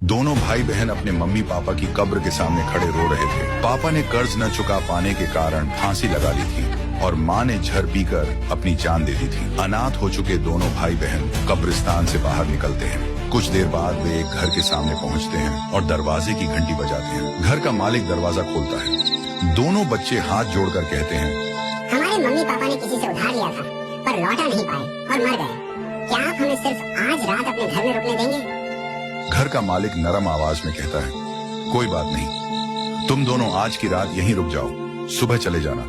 दोनों भाई बहन अपने मम्मी पापा की कब्र के सामने खड़े रो रहे थे। पापा ने कर्ज न चुका पाने के कारण फांसी लगा ली थी और माँ ने जहर पीकर अपनी जान दे दी थी। अनाथ हो चुके दोनों भाई बहन कब्रिस्तान से बाहर निकलते हैं। कुछ देर बाद वे एक घर के सामने पहुँचते हैं और दरवाजे की घंटी बजाते हैं। घर का मालिक दरवाजा खोलता है। दोनों बच्चे हाथ जोड़कर कहते हैं, हमारे मम्मी पापा ने किसी से उधार लिया था पर लौटा नहीं पाए और मर गए। क्या आप हमें सिर्फ आज रात अपने घर में रुकने देंगे? घर का मालिक नरम आवाज में कहता है, कोई बात नहीं, तुम दोनों आज की रात यहीं रुक जाओ, सुबह चले जाना।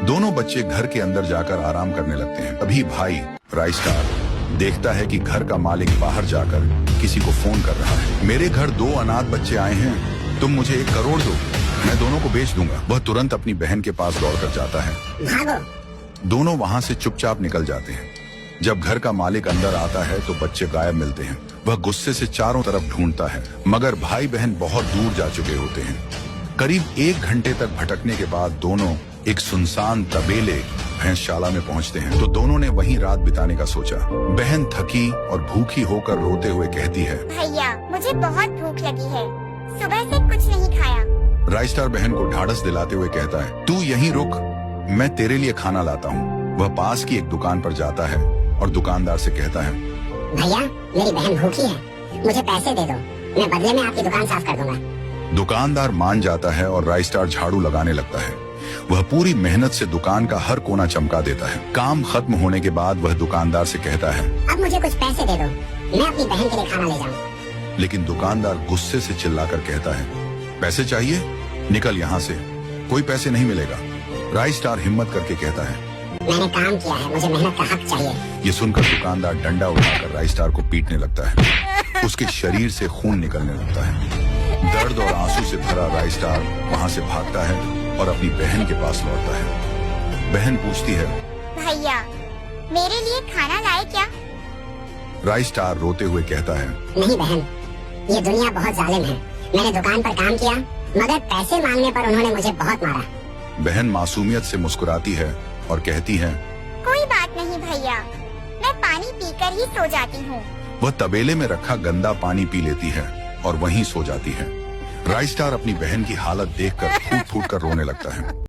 दोनों बच्चे घर के अंदर जाकर आराम करने लगते हैं। अभी भाई राइस्टार देखता है कि घर का मालिक बाहर जाकर किसी को फोन कर रहा है। मेरे घर 2 अनाथ बच्चे आए हैं, तुम मुझे 1 करोड़ दो, मैं दोनों को बेच दूंगा। वह तुरंत अपनी बहन के पास दौड़कर जाता है। भागो। दोनों वहां से चुपचाप निकल जाते हैं। जब घर का मालिक अंदर आता है तो बच्चे गायब मिलते हैं। वह गुस्से से चारों तरफ ढूंढता है, मगर भाई बहन बहुत दूर जा चुके होते हैं। करीब 1 घंटे तक भटकने के बाद दोनों एक सुनसान तबेले भैंसशाला में पहुंचते हैं तो दोनों ने वहीं रात बिताने का सोचा। बहन थकी और भूखी होकर रोते हुए कहती है, भैया मुझे बहुत भूख लगी है, सुबह से कुछ नहीं खाया। राइस्टार बहन को ढाढ़स दिलाते हुए कहता है, तू यहीं रुक, मैं तेरे लिए खाना लाता हूँ। वह पास की एक दुकान पर जाता है और दुकानदार से कहता है, भैया मेरी बहन भूखी है, मुझे पैसे दे दो, मैं बदले में आपकी दुकान साफ कर दूंगा। दुकानदार मान जाता है और राइस्टार झाड़ू लगाने लगता है। वह पूरी मेहनत से दुकान का हर कोना चमका देता है। काम खत्म होने के बाद वह दुकानदार से कहता है, अब मुझे कुछ पैसे दे दो, मैं अपनी बहन के लिए खाना ले जाऊँ। लेकिन दुकानदार गुस्से से चिल्लाकर कहता है, पैसे चाहिए? निकल यहाँ से, कोई पैसे नहीं मिलेगा। राइस्टार हिम्मत करके कहता है, मैंने काम किया है, मुझे मेहनत का हक चाहिए। ये सुनकर दुकानदार डंडा उठाकर राइस्टार को पीटने लगता है। उसके शरीर से खून निकलने लगता है। दर्द और आंसू से भरा राइस्टार वहाँ से भागता है और अपनी बहन के पास लौटता है। बहन पूछती है, भैया मेरे लिए खाना लाए क्या? राइस्टार रोते हुए कहता है, नहीं बहन, ये दुनिया बहुत जालिम है। मैंने दुकान पर काम किया मगर पैसे मांगने पर उन्होंने मुझे बहुत मारा। बहन मासूमियत से मुस्कुराती है और कहती है, कोई बात नहीं भैया, मैं पानी पीकर ही सो जाती हूँ। वह तबेले में रखा गंदा पानी पी लेती है और वहीं सो जाती है। राइस्टार अपनी बहन की हालत देखकर फूट फूट कर रोने लगता है।